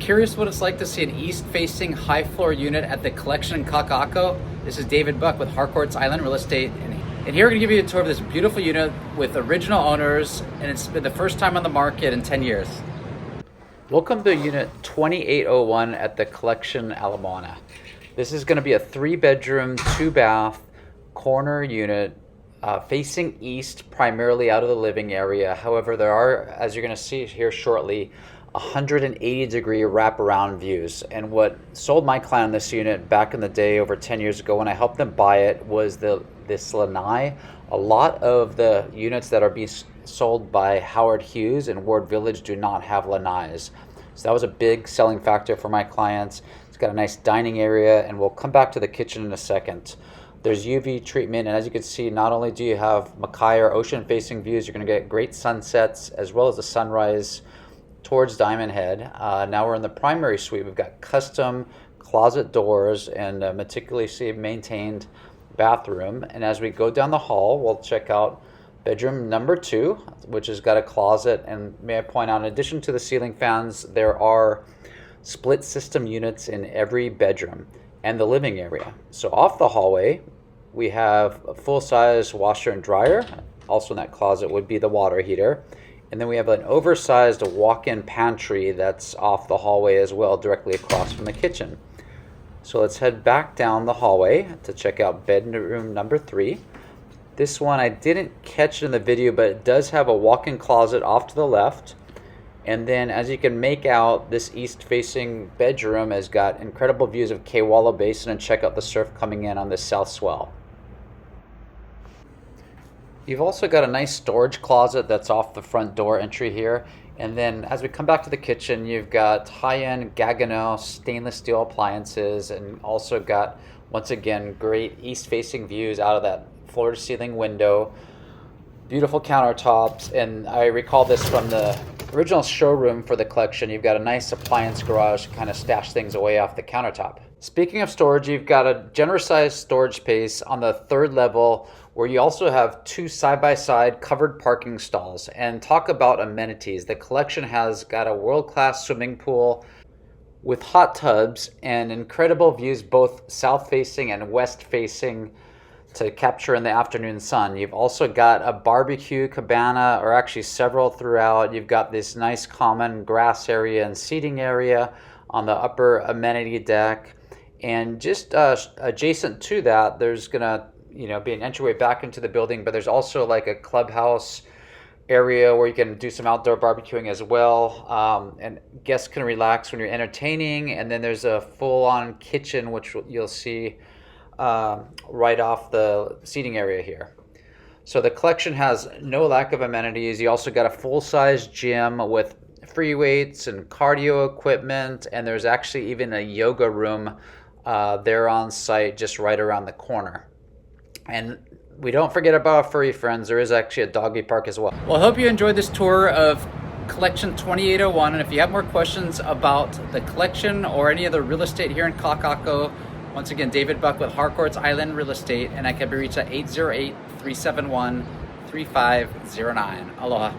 Curious what it's like to see an east-facing high-floor unit at the Collection in Kakaako? This is David Buck with Harcourts Island Real Estate, and here we're going to give you a tour of this beautiful unit with original owners, and it's been the first time on the market in 10 years. Welcome to Unit 2801 at the Collection Moana. This is going to be a 3-bedroom, 2-bath corner unit facing east, primarily out of the living area. However, there are, as you're going to see here shortly, 180-degree wraparound views. And what sold my client this unit back in the day, over 10 years ago, when I helped them buy it, was this lanai. A lot of the units that are being sold by Howard Hughes and Ward Village do not have lanais. So that was a big selling factor for my clients. It's got a nice dining area, and we'll come back to the kitchen in a second. There's UV treatment, and as you can see, not only do you have Mackay or ocean-facing views, you're going to get great sunsets as well as the sunrise towards Diamond Head. Now we're in the primary suite. We've got custom closet doors and a meticulously maintained bathroom. And as we go down the hall, we'll check out bedroom number 2, which has got a closet. And may I point out, in addition to the ceiling fans, there are split system units in every bedroom and the living area. So off the hallway, we have a full-size washer and dryer. Also in that closet would be the water heater. And then we have an oversized walk-in pantry that's off the hallway as well, directly across from the kitchen. So let's head back down the hallway to check out bedroom number 3. This one I didn't catch in the video, but it does have a walk-in closet off to the left. And then as you can make out, this east-facing bedroom has got incredible views of Kewalo Basin, and check out the surf coming in on the south swell. You've also got a nice storage closet that's off the front door entry here. And then as we come back to the kitchen, you've got high-end Gaggenau stainless steel appliances, and also got, once again, great east-facing views out of that floor-to-ceiling window. Beautiful countertops, and I recall this from the original showroom for the collection. You've got a nice appliance garage to kind of stash things away off the countertop. Speaking of storage, you've got a generous sized storage space on the 3rd level, where you also have 2 side-by-side covered parking stalls. And talk about amenities. The collection has got a world-class swimming pool with hot tubs and incredible views, both south-facing and west-facing, to capture in the afternoon sun. You've also got a barbecue cabana, or actually several throughout. You've got this nice common grass area and seating area on the upper amenity deck. And just adjacent to that, there's gonna be an entryway back into the building, but there's also like a clubhouse area where you can do some outdoor barbecuing as well, and guests can relax when you're entertaining. And then there's a full-on kitchen, which you'll see right off the seating area here. So the collection has no lack of amenities. You also got a full-size gym with free weights and cardio equipment, and there's actually even a yoga room there on site, just right around the corner. And we don't forget about our furry friends. There is actually a doggy park as well. Well, I hope you enjoyed this tour of Collection 2801. And if you have more questions about the collection or any of the real estate here in Kakaako, once again, David Buck with Harcourts Island Real Estate, and I can be reached at 808-371-3509. Aloha.